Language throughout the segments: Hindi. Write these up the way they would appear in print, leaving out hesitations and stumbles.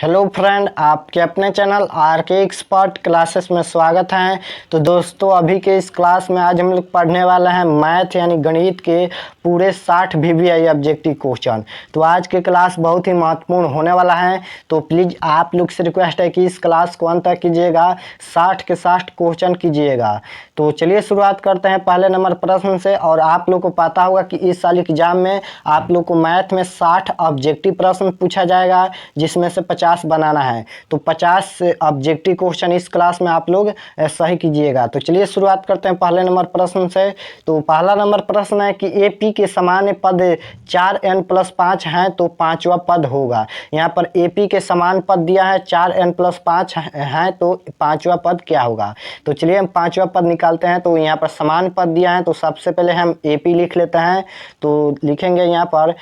हेलो फ्रेंड, आपके अपने चैनल आर के एक्सपर्ट क्लासेस में स्वागत है। तो दोस्तों, अभी के इस क्लास में आज हम लोग पढ़ने वाला है मैथ यानी गणित के पूरे 60 वीवीआई ऑब्जेक्टिव क्वेश्चन। तो आज के क्लास बहुत ही महत्वपूर्ण होने वाला है। तो प्लीज़ आप लोग से रिक्वेस्ट है कि इस क्लास को अंत तक कीजिएगा, 60 के 60 क्वेश्चन कीजिएगा। तो चलिए शुरुआत करते हैं पहले नंबर प्रश्न से। और आप लोग को पता होगा कि इस साल एग्जाम में आप लोग को मैथ में 60 ऑब्जेक्टिव प्रश्न पूछा जाएगा, जिसमें से 50 बनाना है। तो 50 ऑब्जेक्टिव क्वेश्चन इस क्लास में आप लोग सही कीजिएगा। तो चलिए शुरुआत करते हैं पहले नंबर प्रश्न से। तो पहला नंबर प्रश्न है कि एपी के समान पद 4n+5 हैं तो पांचवा पद होगा। यहाँ पर एपी के समान पद दिया है, 4n+5 हैं तो पांचवा पद क्या होगा। तो चलिए हम पांचवा पद निकालते हैं। तो यहाँ पर समान पद दिया है, तो सबसे पहले हम एपी लिख लेते हैं। तो लिखेंगे यहाँ पर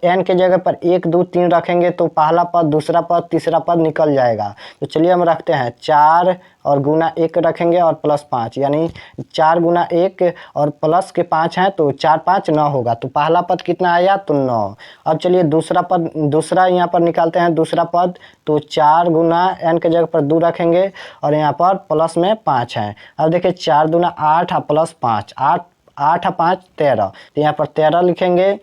n के जगह पर 1 2 3 रखेंगे तो पहला पद, दूसरा पद, तीसरा पद निकल जाएगा। तो चलिए हम रखते हैं 4 और गुना 1 रखेंगे और प्लस 5, यानी 4 गुना 1 और प्लस के 5 हैं तो 4 5 9 होगा। तो पहला पद कितना आया, तो 9। अब चलिए दूसरा यहाँ पर निकालते हैं दूसरा पद। तो 4 गुना n के जगह पर 2 रखेंगे और यहाँ पर प्लस में 5 है। अब देखिए 4 दूना 8 और प्लस 5, 8 8 और 5 13। तो यहाँ पर 13 लिखेंगे।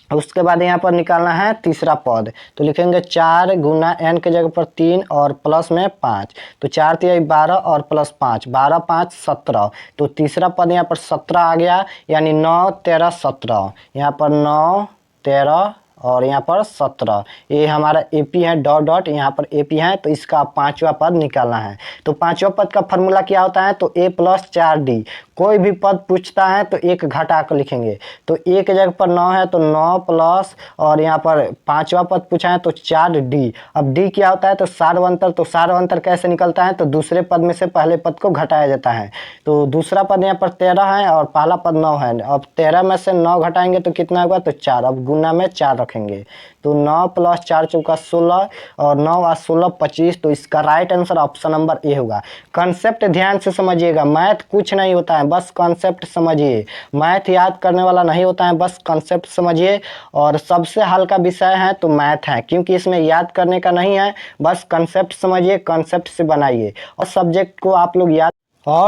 उसके बाद यहाँ पर निकालना है तीसरा पद। तो लिखेंगे 4 गुना n के जगह पर 3 और प्लस में 5। तो 4 3 12 और प्लस 5, 12 5 17। तो तीसरा पद यहाँ पर 17 आ गया, यानी 9 13 17। यहाँ पर 9 13 और यहाँ पर 17। ये हमारा एपी है, डॉट डॉट यहाँ पर एपी है। तो इसका पांचवा पद निकालना है। तो पांचवा पद का फॉर्मूला क्या होता है, तो a+4d। कोई भी पद पूछता है तो एक घटा कर लिखेंगे। तो a के जगह पर 9 है तो 9 प्लस, और यहाँ पर पांचवा पद पूछा है तो 4d। अब d क्या होता है, तो सार्वंतर। तो सार्वंतर कैसे निकलता है, तो दूसरे पद में से पहले पद को घटाया जाता है। तो दूसरा पद यहाँ पर 13 है और पहला पद 9 है। अब 13 में से 9 घटाएंगे तो कितना होगा, तो 4। अब गुना में 4 रखेंगे। तो 9 + 4 चौका 16 और 9 और 16 25। तो इसका right answer option number A होगा। कंसेप्ट ध्यान से समझिएगा, मैथ कुछ नहीं होता है, बस कंसेप्ट समझिए। मैथ याद करने वाला नहीं होता है, बस कंसेप्ट समझिए। और सबसे हल्का विषय है तो मैथ है, क्योंकि इसमें याद करने का नहीं है, बस कंसेप्ट समझिए, कंसेप्ट से बनाइए। और सब्जेक्ट को आप लोग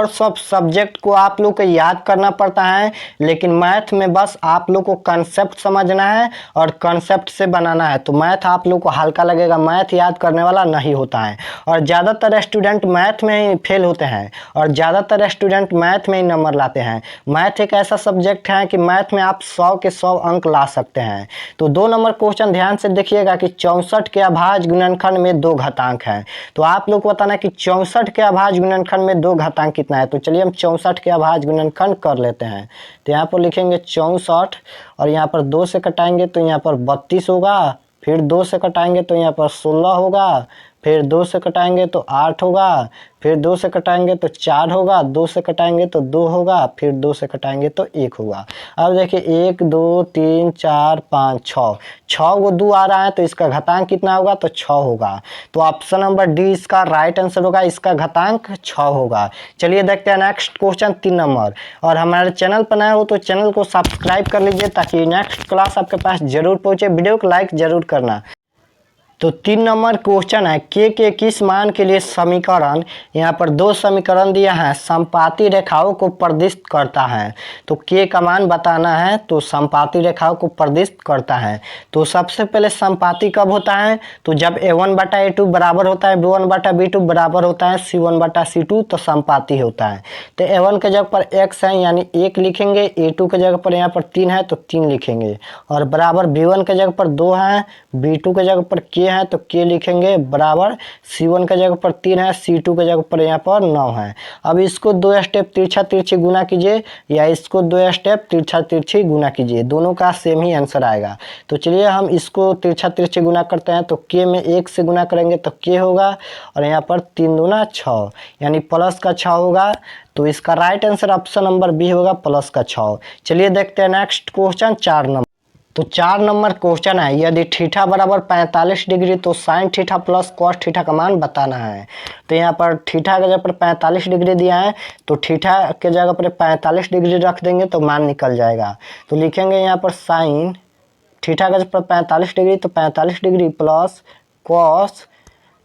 सब सब्जेक्ट को आप लोग को याद करना पड़ता है, लेकिन मैथ में बस आप लोग को कंसेप्ट समझना है और कंसेप्ट से बनाना है। तो मैथ आप लोग को हल्का लगेगा, मैथ याद करने वाला नहीं होता है। और ज़्यादातर स्टूडेंट मैथ में ही फेल होते हैं और ज़्यादातर स्टूडेंट मैथ में ही नंबर लाते हैं। मैथ एक ऐसा सब्जेक्ट है कि मैथ में आप 100 के 100 अंक ला सकते हैं। तो 2 नंबर क्वेश्चन ध्यान से देखिएगा कि 64 के अभाज्य गुणनखंड में 2 घातांक है। तो आप लोग को बताना है कि 64 के अभाज्य गुणनखंड में 2 घातांक कितना है। तो चलिए हम 64 के अभाज्य गुणनखंड कर लेते हैं। तो यहाँ पर लिखेंगे 64 और यहाँ पर 2 से कटाएंगे तो यहाँ पर 32 होगा। फिर 2 से कटाएंगे तो यहाँ पर 16 होगा। फिर 2 से कटाएंगे तो 8 होगा। फिर 2 से कटाएंगे तो 4 होगा। 2 से कटाएंगे तो 2 होगा। फिर 2 से कटाएंगे तो 1 होगा। अब देखिए 1 2 3 4 5 6, 6 को 2 आ रहा है तो इसका घातांक कितना होगा, तो 6 होगा। तो ऑप्शन नंबर डी इसका राइट आंसर होगा, इसका घातांक 6 होगा। चलिए देखते हैं नेक्स्ट क्वेश्चन 3 नंबर। और हमारे चैनल पर नए हो तो चैनल को सब्सक्राइब कर लीजिए, ताकि नेक्स्ट क्लास आपके पास जरूर पहुँचे। वीडियो को लाइक जरूर करना। तो 3 नंबर क्वेश्चन है, के किस मान के लिए समीकरण, यहाँ पर 2 समीकरण दिया है, समपाती रेखाओं को प्रदिष्ट करता है। तो के का मान बताना है, तो समपाती रेखाओं को प्रदिष्ट करता है। तो सबसे पहले समपाती कब होता है, तो जब a1/a2 बराबर होता है, b1/b2 बराबर होता है, c1/c2, तो समपाती होता है। तो a1 के जगह पर x है, यानी 1 लिखेंगे। a2 के जगह पर यहाँ पर 3 है तो 3 लिखेंगे। और बराबर b1 के जगह पर 2 है, b2 के जगह पर k है तो k लिखेंगे। बराबर c1 के जगह पर 3 है, c2 के जगह पर यहाँ पर 9 है। अब इसको 2 स्टेप तिरछा तिरछी गुना कीजिए, या इसको 2 स्टेप तिरछा तिरछी गुना कीजिए, दोनों का सेम ही आंसर आएगा। तो चलिए हम इसको तिरछा तिरछी गुना करते हैं। तो k में 1 से गुना करेंगे तो k होगा, और यहाँ पर 3 दूना 6, यानी प्लस का 6 होगा। तो इसका right answer option number B होगा, प्लस का 6। चलिए देखते हैं नेक्स्ट क्वेश्चन 4 नंबर। तो 4 नंबर क्वेश्चन है, यदि थीटा बराबर 45 डिग्री तो sine theta plus cos theta का मान बताना है। तो यहाँ पर थीटा के जगह पर 45 डिग्री दिया है, तो थीटा के जगह पर 45 डिग्री रख देंगे तो मान निकल जाएगा। तो लिखेंगे यहाँ पर साइन थीटा के जगह पर 45 डिग्री, तो 45 डिग्री प्लस कॉस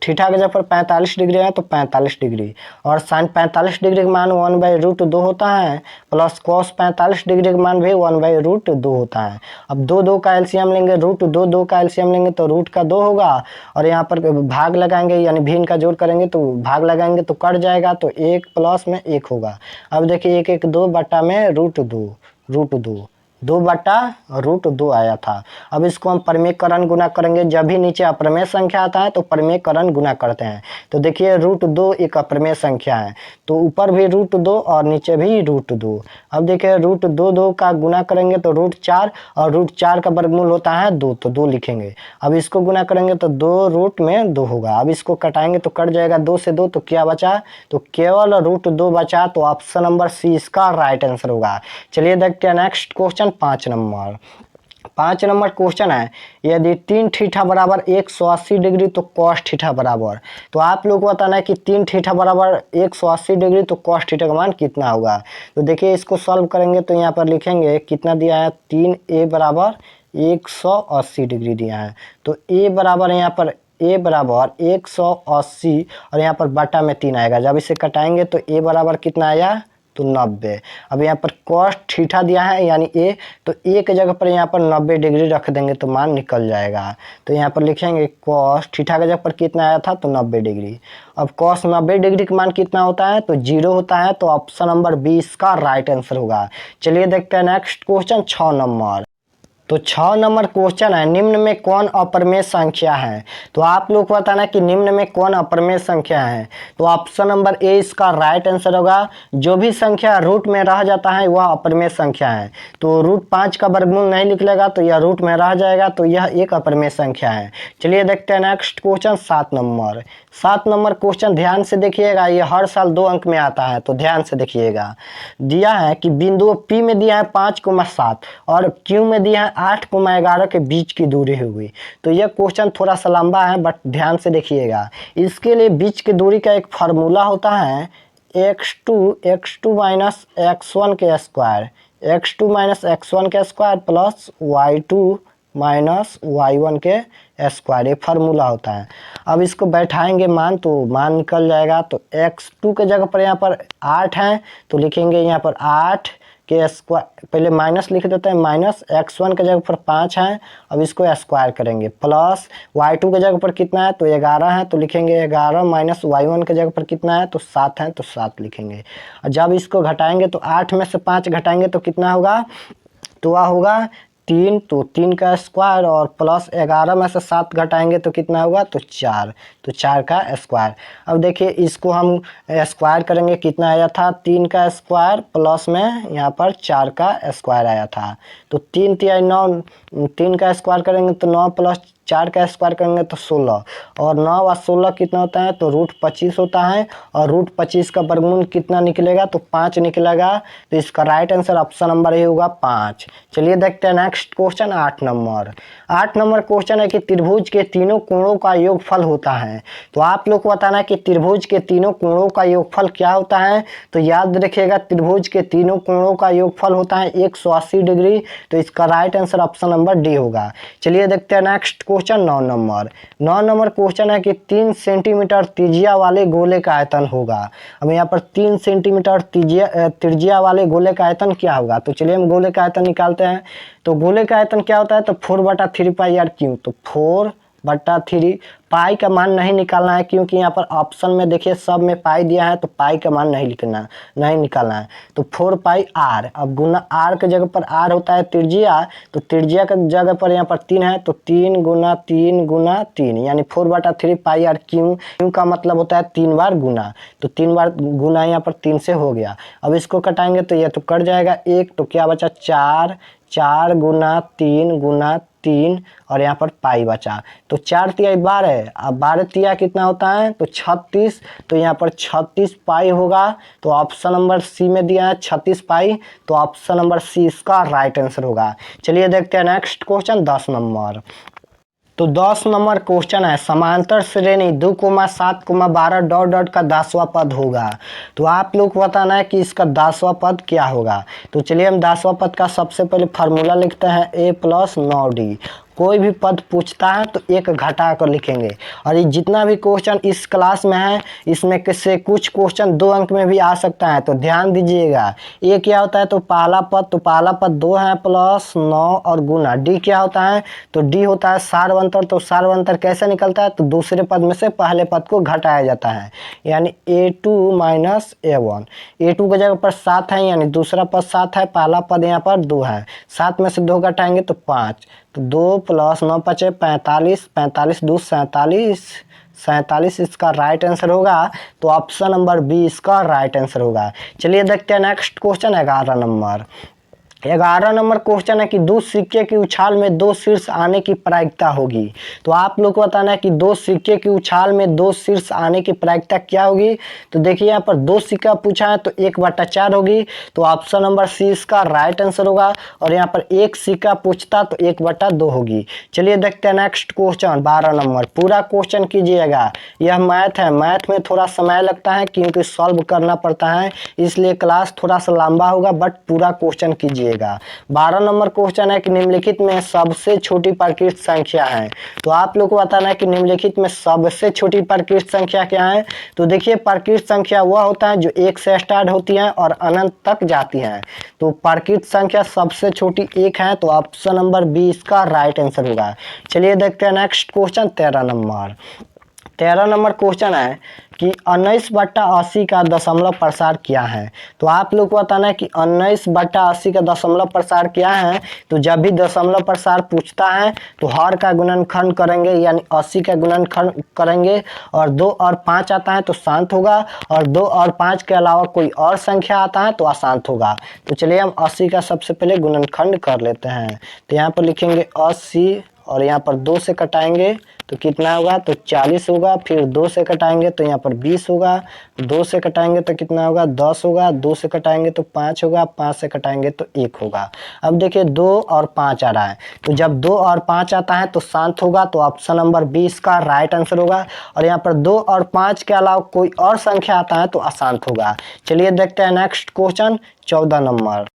थीटा की जगह पर 45 डिग्री है तो 45 डिग्री, और साइन 45 डिग्री का मान 1/√2 होता है, प्लस कॉस 45 डिग्री का मान भी 1/√2 होता है। अब दो दो का एलसीएम लेंगे, √2 का एलसीएम लेंगे तो रूट का 2 होगा, और यहाँ पर भाग लगाएंगे यानी भिन्न का जोड़ करेंगे तो भाग लगाएंगे तो कट जाएगा, तो 1 प्लस में 1 होगा। अब देखिए 1 1 2 बटा में √2 2 बटा √2 आया था। अब इसको हम परमेयकरण गुना करेंगे, जब भी नीचे अप्रमेय संख्या आता है तो परमेयकरण गुना करते हैं। तो देखिए √2 एक अप्रमेय संख्या है, तो ऊपर भी √2 और नीचे भी √2। अब देखिए √2 का गुना करेंगे तो √4, और √4 का वर्गमूल होता है 2, तो 2 लिखेंगे। अब इसको गुना करेंगे तो 2√2 होगा। अब इसको कटाएंगे तो कट जाएगा 2 से 2, तो क्या बचा, तो केवल √2 बचा, तो ऑप्शन नंबर सी इसका राइट आंसर होगा। चलिए देखते हैं नेक्स्ट क्वेश्चन 5 नंबर क्वेश्चन है, यदि 3 थीटा बराबर 180 डिग्री तो कॉस थीटा बराबर, तो आप लोग को बताना है कि 3 थीटा बराबर 180 डिग्री तो कॉस थीटा का मान कितना होगा। तो देखिए इसको सॉल्व करेंगे तो यहाँ पर लिखेंगे कितना दिया है, 3a बराबर 180 डिग्री दिया है, तो a बराबर यहाँ पर a बराबर 180 और यहाँ पर बटा में 3 आएगा। जब इसे कटाएंगे तो a बराबर कितना आया, तो 90। अब यहाँ पर कॉस थीटा दिया है यानी a, तो a के जगह पर यहाँ पर 90 डिग्री रख देंगे तो मान निकल जाएगा। तो यहाँ पर लिखेंगे कॉस थीटा के जगह पर कितना आया था, तो 90 डिग्री। अब कॉस 90 डिग्री का मान कितना होता है, तो 0 होता है, तो ऑप्शन नंबर 20 का राइट आंसर होगा। चलिए देखते हैं नेक्स्ट क्वेश्चन 6 नंबर। तो 6 नंबर क्वेश्चन है, निम्न में कौन अप्रमेय संख्या है। तो आप लोग को बताना कि निम्न में कौन अप्रमेय संख्या है। तो ऑप्शन नंबर ए इसका राइट आंसर होगा। जो भी संख्या रूट में रह जाता है वह अप्रमेय संख्या है। तो √5 का वर्गमूल नहीं निकलेगा तो यह रूट में रह जाएगा, तो यह एक अप्रमेय संख्या है। चलिए देखते हैं नेक्स्ट क्वेश्चन 7 नंबर क्वेश्चन ध्यान से देखिएगा, ये हर साल 2 अंक में आता है, तो ध्यान से देखिएगा। दिया है कि बिंदु P में दिया है 5,7 और Q में दिया है 8,11 के बीच की दूरी हुई। तो यह क्वेश्चन थोड़ा सा लंबा है बट ध्यान से देखिएगा। इसके लिए बीच की दूरी का एक फार्मूला होता है x2 माइनस x1 के स्क्वायर, x2 माइनस x1 के square plus y2 minus y1 के स्क्वायर, ये फार्मूला होता है। अब इसको बैठाएंगे मान तो मान निकल जाएगा। तो x2 के जगह पर यहाँ पर 8 है तो लिखेंगे यहाँ पर 8 के स्क्वायर, पहले माइनस लिख देते हैं, माइनस x1 के जगह पर 5 है। अब इसको स्क्वायर करेंगे प्लस y2 के जगह पर कितना है, तो 11 है, तो लिखेंगे 11 माइनस y1 के जगह पर कितना है, तो 7 है, तो 7 लिखेंगे। और जब इसको घटाएंगे तो 8 में से 5 घटाएंगे तो कितना होगा, तो वह होगा 3, तो 3 का स्क्वायर और प्लस 11 में से 7 घटाएंगे तो कितना होगा, तो 4, तो 4 का स्क्वायर। अब देखिए इसको हम स्क्वायर करेंगे, कितना आया था, 3 का स्क्वायर प्लस में यहाँ पर 4 का स्क्वायर आया था। तो 3 तिया 9, 3 का स्क्वायर करेंगे तो 9 प्लस 4 का स्क्वायर करेंगे तो 16, और 9 और 16 कितना होता है, तो √25 होता है, और √25 का वर्गमूल कितना निकलेगा, तो 5 निकलेगा। तो इसका right answer option number A होगा 5। चलिए देखते हैं नेक्स्ट क्वेश्चन 8 नंबर क्वेश्चन है कि त्रिभुज के तीनों कोणों का योगफल होता है। तो आप लोग को बताना है कि त्रिभुज के तीनों कोणों का योगफल क्या होता है। तो याद रखिएगा त्रिभुज के तीनों कोणों का योगफल होता है 180 डिग्री। तो इसका right answer option number D होगा। चलिए देखते हैं नेक्स्ट क्वेश्चन 9 नंबर क्वेश्चन है कि 3 सेंटीमीटर त्रिज्या वाले गोले का आयतन होगा। अब यहाँ पर 3 सेंटीमीटर त्रिज्या वाले गोले का आयतन क्या होगा। तो चलिए हम गोले का आयतन निकालते हैं। तो गोले का आयतन क्या होता है, तो 4/3 पाई आर क्यूब। तो 4/3 पाई का मान नहीं निकालना है क्योंकि यहाँ पर ऑप्शन में देखिए सब में पाई दिया है, तो पाई का मान नहीं निकालना है। तो 4 पाई आर, अब गुना आर के जगह पर आर होता है त्रिज्या, तो त्रिज्या के जगह पर यहाँ पर 3 है, तो 3 गुना 3 गुना 3 यानी 4/3 पाई आर क्यू का मतलब होता है 3 बार गुना। तो 3 बार गुना यहाँ पर 3 से हो गया। अब इसको कटाएंगे तो ये तो कट जाएगा 1, तो क्या बचा 4 गुना 3 गुना 3 और यहाँ पर पाई बचा। तो 4 तिया 12, अब 12 तिया कितना होता है, तो 36। तो यहाँ पर 36 पाई होगा। तो ऑप्शन नंबर सी में दिया है 36 पाई। तो ऑप्शन नंबर सी इसका राइट आंसर होगा। चलिए देखते हैं नेक्स्ट क्वेश्चन 10 नंबर। तो 10 नंबर क्वेश्चन है समांतर श्रेणी 2,7,12 डॉट डॉट का 10वां पद होगा। तो आप लोग को बताना है कि इसका 10वां पद क्या होगा। तो चलिए हम 10वां पद का सबसे पहले फार्मूला लिखते हैं a + 9d कोई भी पद पूछता है तो एक घटा कर लिखेंगे। और ये जितना भी क्वेश्चन इस क्लास में है इसमें से कुछ क्वेश्चन 2 अंक में भी आ सकता है, तो ध्यान दीजिएगा। ये क्या होता है, तो पहला पद 2 है प्लस 9 और गुना। डी क्या होता है, तो डी होता है सार्वंतर। तो सार्वंतर कैसे निकलता है, तो दूसरे पद में से पहले पद को घटाया जाता है, यानी A2 माइनस A1। A2 की जगह पर 7 है, यानी दूसरा पद 7 है, पहला पद यहाँ पर 2 है। 7 में से 2 घटाएंगे तो 5, तो 2 प्लस 9 5 45, 45 2 47, 47 इसका राइट आंसर होगा। तो ऑप्शन नंबर बी इसका राइट आंसर होगा। चलिए देखते हैं next question 11 number. 11 number question है कि 2 सिक्के की उछाल में 2 शीर्ष आने की प्रायिकता होगी। तो आप लोग को बताना है कि 2 सिक्के की उछाल में 2 शीर्ष आने की प्रायिकता क्या होगी। तो देखिए यहाँ पर 2 सिक्का पूछा है तो 1/4 होगी, तो ऑप्शन नंबर सी इसका राइट आंसर होगा। और यहाँ पर 1 सिक्का पूछता तो 1/2 होगी। चलिए देखते हैं नेक्स्ट क्वेश्चन 12 नंबर। पूरा क्वेश्चन कीजिएगा, यह मैथ है, मैथ में थोड़ा समय लगता है क्योंकि सॉल्व करना पड़ता है, इसलिए क्लास थोड़ा सा लंबा होगा, बट पूरा क्वेश्चन कीजिएगा। 12 नंबर क्वेश्चन है कि निम्नलिखित में सबसे छोटी प्राकृत संख्या है। तो आप लोग को बताना है कि निम्नलिखित में सबसे छोटी प्राकृत संख्या क्या है। तो देखिए प्राकृत संख्या वह होता है जो 1 से स्टार्ट होती है और अनंत तक जाती है। तो प्राकृत संख्या सबसे छोटी 1 है, तो ऑप्शन नंबर बी इसका राइट आंसर होगा। चलिए देखते हैं next question 13 number. 13 number question है कि 19/80 का दशमलव प्रसार क्या है। तो आप लोग को बताना है कि 19/80 का दशमलव प्रसार क्या है। तो जब भी दशमलव प्रसार पूछता है तो हर का गुणनखंड करेंगे, यानी 80 का गुणनखंड करेंगे, और 2 और 5 आता है तो शांत होगा, और 2 और 5 के अलावा कोई और संख्या आता है तो अशांत होगा। तो चलिए हम 80 का सबसे पहले गुणनखंड कर लेते हैं। तो यहाँ पर लिखेंगे 80 और यहाँ पर 2 से कटाएंगे तो कितना होगा, तो 40 होगा। फिर 2 से कटाएंगे तो यहाँ पर 20 होगा, 2 से कटाएंगे तो कितना होगा, 10 होगा, 2 से कटाएंगे तो 5 होगा, 5 से कटाएंगे तो 1 होगा। अब देखिए 2 और 5 आ रहा है, तो जब 2 और 5 आता है तो शांत होगा, तो ऑप्शन नंबर 20 का राइट आंसर होगा। और यहाँ पर 2 और 5 के अलावा कोई और संख्या आता है तो अशांत होगा। चलिए देखते हैं नेक्स्ट क्वेश्चन 14 नंबर।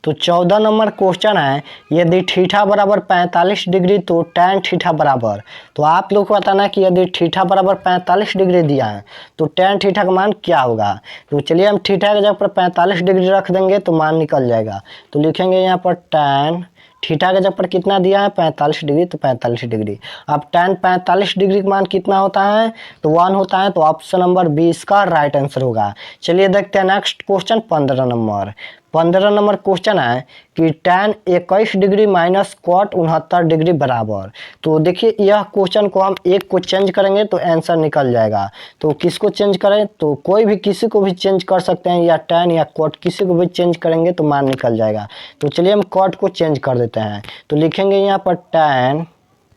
तो 14 नंबर क्वेश्चन है, यदि थीटा बराबर 45 डिग्री तो tan थीटा बराबर। तो आप लोग को बताना है कि यदि थीटा बराबर 45 डिग्री दिया है तो tan थीटा का मान क्या होगा। तो चलिए हम थीटा की जगह पर 45 डिग्री रख देंगे तो मान निकल जाएगा। तो लिखेंगे यहाँ पर tan थीटा के जगह पर कितना दिया है, 45 डिग्री, तो 45 डिग्री। अब tan 45 डिग्री का मान कितना होता है, तो 1 होता है, तो ऑप्शन नंबर बी इसका राइट आंसर होगा। चलिए देखते हैं next question 15 number. 15 number question है कि tan 21 degree minus cot 69 degree बराबर। तो देखिए यह क्वेश्चन को हम एक को चेंज करेंगे तो आंसर निकल जाएगा। तो किसको चेंज करें, तो कोई भी किसी को भी चेंज कर सकते हैं, या tan या cot किसी को भी चेंज करेंगे तो मान निकल जाएगा। तो चलिए हम cot को चेंज कर देते हैं। तो लिखेंगे यहाँ पर tan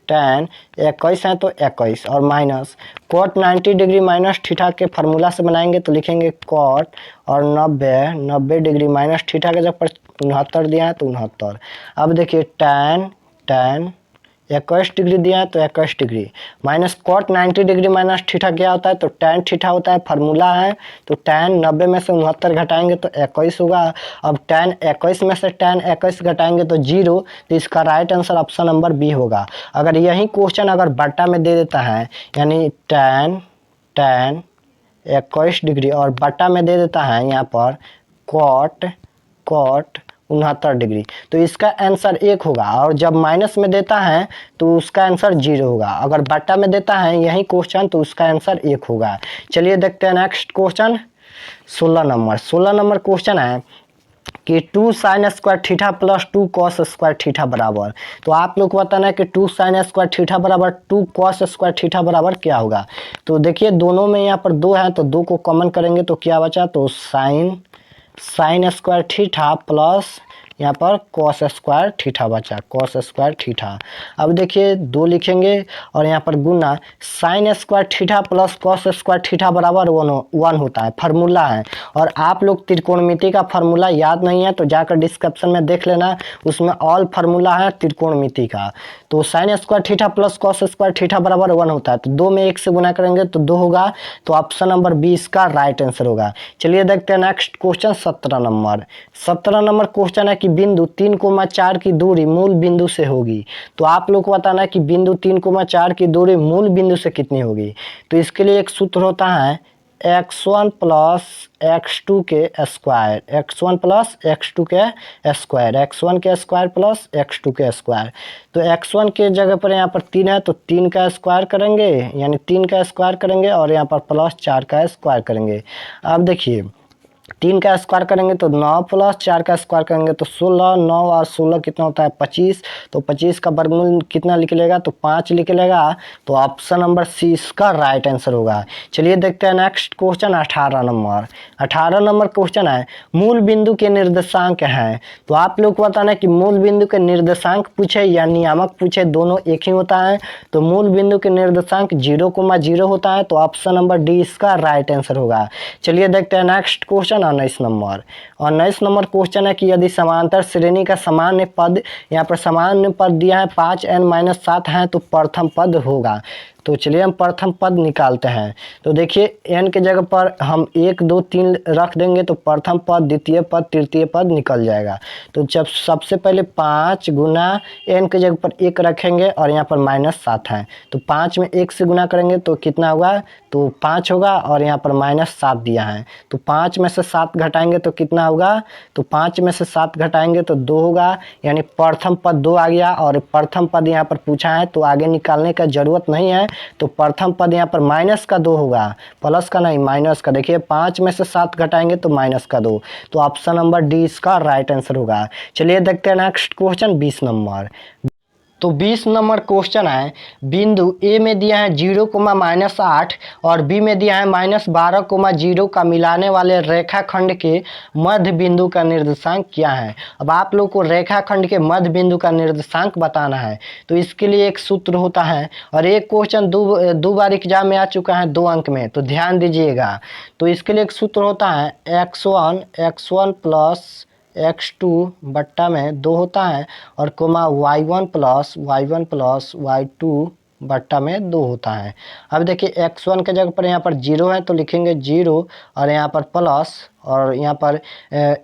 21 है तो 21 और minus cot 90 degree minus theta के फार्मूला से बनाएंगे तो लिखेंगे cot और 90 डिग्री माइनस थीटा के जब पर 69 दिया है तो 69। अब देखिए tan 21 डिग्री दिया है तो 21 degree minus cot 90 degree minus theta क्या होता है, तो tan थीटा होता है, फार्मूला है। तो tan 90 में से 69 घटाएंगे तो 21 होगा। अब tan 21 में से tan 21 घटाएंगे तो 0, तो इसका right answer option number B होगा। अगर यही क्वेश्चन अगर बट्टा में दे देता है, यानी tan 21 डिग्री और बट्टा में दे देता है यहाँ पर cot 69 डिग्री, तो इसका आंसर 1 होगा। और जब माइनस में देता है तो उसका आंसर 0 होगा। अगर बट्टा में देता है यही क्वेश्चन तो उसका आंसर 1 होगा। चलिए देखते हैं next question 16 number. 16 number question है कि 2 sin square theta plus 2 cos square theta बराबर। तो आप लोग को बताना है कि 2 sin स्क्वायर थीटा बराबर 2 cos स्क्वायर थीटा बराबर क्या होगा। तो देखिए दोनों में यहाँ पर 2 है तो 2 को कॉमन करेंगे तो क्या बचा, तो साइन स्क्वायर थीटा प्लस यहाँ पर cos स्क्वायर थीटा बचा, cos स्क्वायर थीटा। अब देखिए 2 लिखेंगे और यहाँ पर गुना sine square theta plus cos square theta बराबर 1 होता है, फार्मूला है। और आप लोग त्रिकोणमिति का फार्मूला याद नहीं है तो जाकर डिस्क्रिप्शन में देख लेना, उसमें ऑल फार्मूला है त्रिकोणमिति का। तो sign square theta plus cos square theta बराबर 1 होता है, तो 2 में 1 से गुना करेंगे तो 2 होगा। तो ऑप्शन नंबर बी इसका राइट आंसर होगा। चलिए देखते हैं next question 17 number. 17 number question है कि बिंदु 3,4 की दूरी मूल बिंदु से होगी। तो आप लोग को बताना है कि बिंदु 3,4 की दूरी मूल बिंदु से कितनी होगी। तो इसके लिए एक सूत्र होता है x1 प्लस x2 के स्क्वायर, x1 प्लस x2 के स्क्वायर, x1 के स्क्वायर प्लस x2 के स्क्वायर। तो x1 के जगह पर यहाँ पर 3 है तो 3 का स्क्वायर करेंगे, यानी 3 का स्क्वायर करेंगे और यहाँ पर प्लस 4 का स्क्वायर करेंगे। अब देखिए 3 का स्क्वायर करेंगे तो 9 प्लस 4 का स्क्वायर करेंगे तो 16, 9 और 16 कितना होता है 25। तो 25 का वर्गमूल कितना निकलेगा तो 5 निकलेगा। तो ऑप्शन नंबर सी इसका राइट आंसर होगा। चलिए देखते हैं next question 18 number. 18 number question है मूल बिंदु के निर्देशांक हैं। तो आप लोग को बताना है कि मूल बिंदु के निर्देशांक पूछे या नियामक पूछे दोनों एक ही होता है। तो मूल बिंदु के निर्देशांक 0,0 होता है। तो ऑप्शन नंबर डी इसका राइट आंसर होगा। चलिए देखते हैं next question 19 number. 19 number question है कि यदि समांतर श्रेणी का सामान्य पद, यहाँ पर सामान्य पद दिया है 5n-7 है तो प्रथम पद होगा। तो चलिए हम प्रथम पद निकालते हैं। तो देखिए n के जगह पर हम 1, 2, 3 रख देंगे तो प्रथम पद, द्वितीय पद, तृतीय पद निकल जाएगा। तो जब सबसे पहले 5 गुना n के जगह पर 1 रखेंगे और यहाँ पर -7 है तो 5 में 1 से गुना करेंगे तो कितना होगा तो 5 होगा और यहाँ पर -7 दिया है। तो 5 में से 7 घटाएंगे तो कितना होगा तो 5 में से 7 घटाएंगे तो 2 होगा, यानी प्रथम पद 2 आ गया। और प्रथम पद यहाँ पर पूछा है तो आगे निकालने का जरूरत नहीं है। तो प्रथम पद यहाँ पर माइनस का 2 होगा, प्लस का नहीं माइनस का। देखिए 5 में से 7 घटाएंगे तो माइनस का 2। तो ऑप्शन नंबर डी इसका राइट आंसर होगा। चलिए देखते हैं नेक्स्ट क्वेश्चन 20 नंबर। तो 20 नंबर क्वेश्चन है बिंदु ए में दिया है 0,-8 और बी में दिया है -12,0 का मिलाने वाले रेखाखंड के मध्य बिंदु का निर्देशांक क्या है। अब आप लोग को रेखाखंड के मध्य बिंदु का निर्देशांक बताना है। तो इसके लिए एक सूत्र होता है और एक क्वेश्चन दो बार एग्जाम में आ चुका है 2 अंक में, तो ध्यान दीजिएगा। तो इसके लिए एक सूत्र होता है x1 प्लस x2 बट्टा में 2 होता है और कोमा y1 प्लस y2 बट्टा में 2 होता है। अब देखिए x1 के जगह पर यहाँ पर 0 है तो लिखेंगे 0 और यहाँ पर प्लस, और यहाँ पर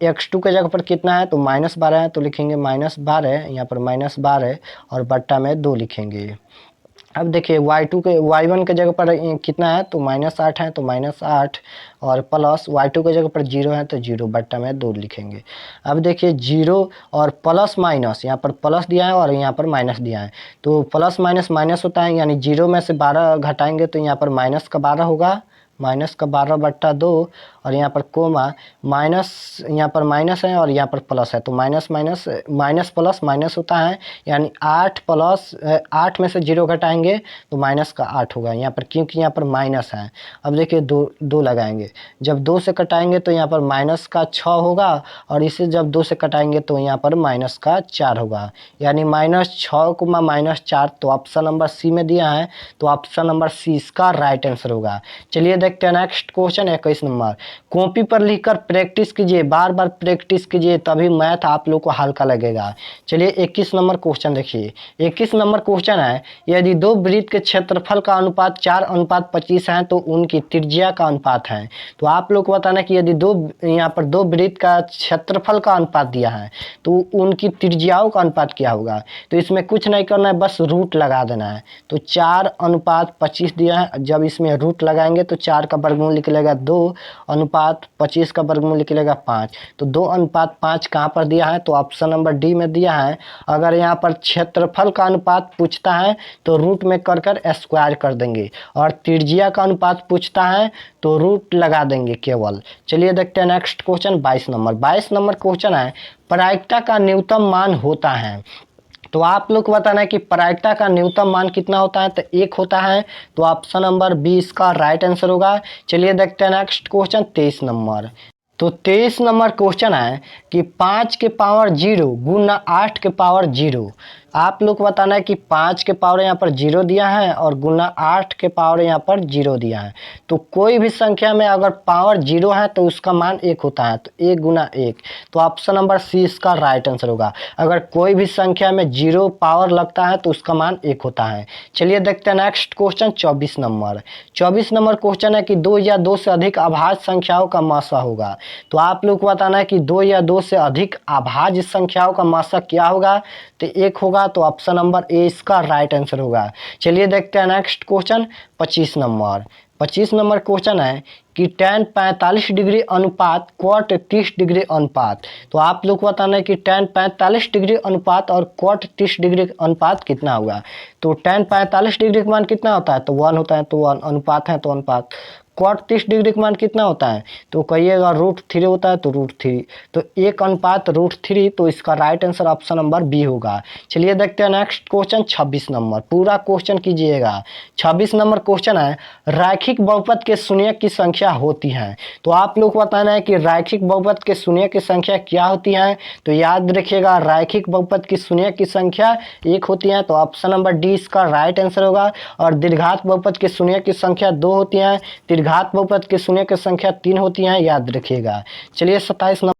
x2 के जगह पर कितना है तो -12 है तो लिखेंगे -12, यहाँ पर -12 और बट्टा में 2 लिखेंगे। अब देखिए y1 के जगह पर कितना है तो -8 है तो -8 और प्लस y2 के जगह पर 0 है तो 0 बट्टा में 2 लिखेंगे। अब देखिए 0 और प्लस माइनस, यहाँ पर प्लस दिया है और यहाँ पर माइनस दिया है तो प्लस माइनस माइनस होता है, यानी 0 में से 12 घटाएंगे तो यहाँ पर -12 होगा, -12 बट्टा 2 और यहाँ पर कोमा माइनस, यहाँ पर माइनस है और यहाँ पर प्लस है तो माइनस प्लस माइनस होता है, यानी 8 में से 0 घटाएंगे तो -8 होगा यहाँ पर, क्योंकि यहाँ पर माइनस है। अब देखिए 2 लगाएंगे, जब 2 से कटाएंगे तो यहाँ पर -6 होगा और इसे जब 2 से कटाएंगे तो यहाँ पर -4 होगा, यानी -6, -4। तो ऑप्शन नंबर सी में दिया है तो ऑप्शन नंबर सी इसका राइट आंसर होगा। चलिए देखते हैं नेक्स्ट क्वेश्चन 21 नंबर। कॉपी पर लिखकर प्रैक्टिस कीजिए, बार बार प्रैक्टिस कीजिए तभी मैथ आप लोग को हल्का लगेगा। चलिए 21 नंबर क्वेश्चन देखिए। 21 नंबर क्वेश्चन है यदि 2 वृत्त के क्षेत्रफल का अनुपात 4:25 है तो उनकी त्रिज्या का अनुपात है। तो आप लोग को बताना कि यदि यहाँ पर 2 वृत्त का क्षेत्रफल का अनुपात दिया है तो उनकी त्रिज्याओं का अनुपात क्या होगा। तो इसमें कुछ नहीं करना है, बस रूट लगा देना है। तो 4:25 दिया है, जब इसमें रूट लगाएंगे तो 4 का वर्गमूल निकलेगा 2:25 का वर्गमूल निकलेगा 5। तो 2:5 कहाँ पर दिया है तो ऑप्शन नंबर डी में दिया है। अगर यहाँ पर क्षेत्रफल का अनुपात पूछता है तो रूट में कर स्क्वायर कर देंगे, और त्रिज्या का अनुपात पूछता है तो रूट लगा देंगे केवल। चलिए देखते हैं next question 22 number. 22 number question है प्रायिकता का न्यूनतम मान होता है। तो आप लोग को बताना है कि प्रायिकता का न्यूनतम मान कितना होता है तो 1 होता है। तो ऑप्शन नंबर बी इसका राइट आंसर होगा। चलिए देखते हैं नेक्स्ट क्वेश्चन 23 नंबर। तो 23 नंबर क्वेश्चन है कि 5 के पावर 0 गुना 8 के पावर 0। आप लोग को बताना है कि 5 के पावर यहाँ पर 0 दिया है और गुना 8 के पावर यहाँ पर 0 दिया है। तो कोई भी संख्या में अगर पावर 0 है तो उसका मान 1 होता है, तो 1 गुना 1, तो ऑप्शन नंबर सी इसका राइट आंसर होगा। अगर कोई भी संख्या में 0 पावर लगता है तो उसका मान 1 होता है। चलिए देखते हैं next question 24 number. 24 number question है कि 2 या 2 से अधिक अभाज्य संख्याओं का मासा होगा। तो आप लोग को बताना है कि 2 या 2 से अधिक अभाज्य संख्याओं का मासा क्या होगा, तो 1 होगा। तो ऑप्शन नंबर ए इसका राइट आंसर होगा। चलिए देखते हैं next question 25 number. 25 number question है कि tan 45 डिग्री अनुपात cot 30 डिग्री अनुपात। तो आप लोग को बताना है कि tan 45 डिग्री अनुपात और cot 30 डिग्री अनुपात कितना होगा। तो tan 45 डिग्री का मान कितना होता है, तो 1 होता है, तो 1 अनुपात है तो अनुपात। cot 30 डिग्री का मान कितना होता है, तो कहिएगा √3 होता है, तो √3, तो 1 अनुपात √3, तो इसका right answer option number B होगा। चलिए देखते हैं नेक्स्ट क्वेश्चन 26 नंबर। पूरा क्वेश्चन कीजिएगा। 26 नंबर क्वेश्चन है रैखिक बहुपद के शून्यक की संख्या होती है। तो आप लोग को बताना है कि रैखिक बहुपद के शून्यक की संख्या क्या होती है। तो याद रखिएगा रैखिक बहुपद की शून्यक की संख्या 1 होती है, तो ऑप्शन नंबर डी इसका राइट आंसर होगा। और दीर्घात बहुपद के शून्यक की संख्या 2 होती है, घात बहुपद के शून्यक की संख्या 3 होती है, याद रखिएगा। चलिए 27 नंबर।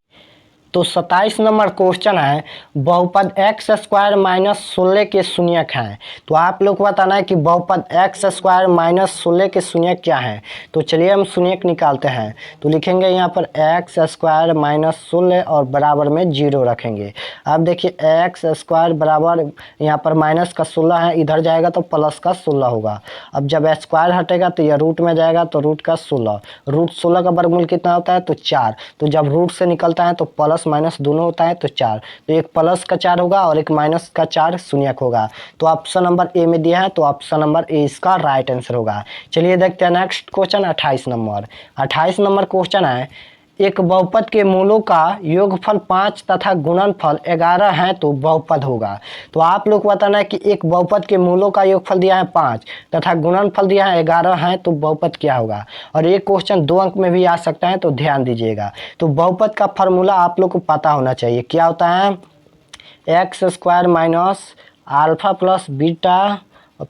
तो 27 नंबर क्वेश्चन है बहुपद x स्क्वायर माइनस 16 के शून्यक हैं। तो आप लोग को बताना है कि बहुपद x स्क्वायर माइनस 16 के शून्यक क्या है। तो चलिए हम शून्यक निकालते हैं। तो लिखेंगे यहाँ पर x स्क्वायर माइनस 16 और बराबर में 0 रखेंगे। अब देखिए x स्क्वायर बराबर यहाँ पर माइनस का 16 है, इधर जाएगा तो प्लस का 16 होगा। अब जब स्क्वायर हटेगा तो यह रूट में जाएगा, तो रूट का 16, रूट 16 का वर्गमूल कितना होता है, तो 4। तो जब रूट से निकलता है तो प्लस माइनस दोनों होता है, तो 4, तो एक प्लस का 4 होगा और एक माइनस का 4 शून्यक होगा। तो ऑप्शन नंबर ए में दिया है, तो ऑप्शन नंबर ए इसका राइट आंसर होगा। चलिए देखते हैं next question 28 number. 28 number question है एक बहुपद के मूलों का योगफल 5 तथा गुणनफल 11 है तो बहुपद होगा। तो आप लोग को बताना है कि एक बहुपद के मूलों का योगफल दिया है 5 तथा गुणनफल दिया है 11 है तो बहुपद क्या होगा। और ये क्वेश्चन 2 अंक में भी आ सकता है, तो ध्यान दीजिएगा। तो बहुपद का फार्मूला आप लोग को पता होना चाहिए, क्या होता है, x square minus alpha plus beta,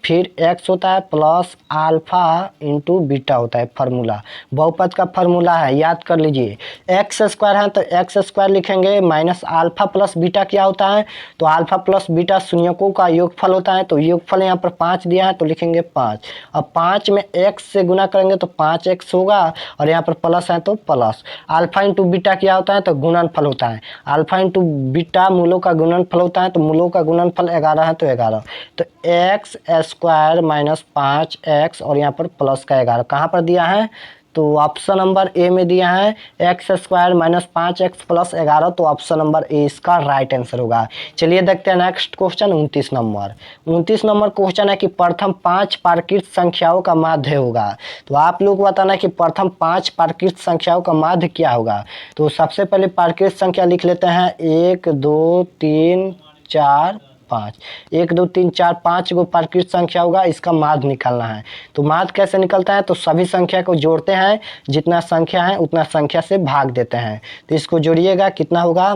फिर x होता है प्लस अल्फा इंटू बीटा होता है फार्मूला। बहुपद का फार्मूला है, याद कर लीजिए। एक्स स्क्वायर है तो एक्स स्क्वायर लिखेंगे, माइनस अल्फा प्लस बीटा क्या होता है, तो अल्फा प्लस बीटा शून्यकों का योगफल होता है। तो योगफल यहाँ पर 5 दिया है, तो लिखेंगे 5। अब 5 में x से गुना करेंगे तो 5x होगा, और यहाँ पर प्लस है तो प्लस। अल्फा इंटू बीटा क्या होता है, तो गुणनफल होता है। अल्फा इंटू बीटा मूलों का गुणनफल होता है, तो मूलों का गुणनफल 11 है तो 11। तो एक्स स्क्वायर माइनस 5x और यहाँ पर प्लस का 11 कहाँ पर दिया है, तो ऑप्शन नंबर ए में दिया है x square minus 5x plus 11, तो ऑप्शन नंबर ए इसका राइट आंसर होगा। चलिए देखते हैं next question 29 number. 29 number question है कि प्रथम 5 प्राकृत संख्याओं का माध्य होगा। तो आप लोग को बताना है कि प्रथम 5 प्राकृत संख्याओं का माध्य क्या होगा। तो सबसे पहले प्राकृत संख्या लिख लेते हैं, 1 2 3 4 5, 1 2 3 4 5 गो प्राकृत संख्या होगा, इसका माध्य निकालना है। तो माध्य कैसे निकलता है, तो सभी संख्या को जोड़ते हैं, जितना संख्या है उतना संख्या से भाग देते हैं। तो इसको जोड़िएगा, कितना होगा,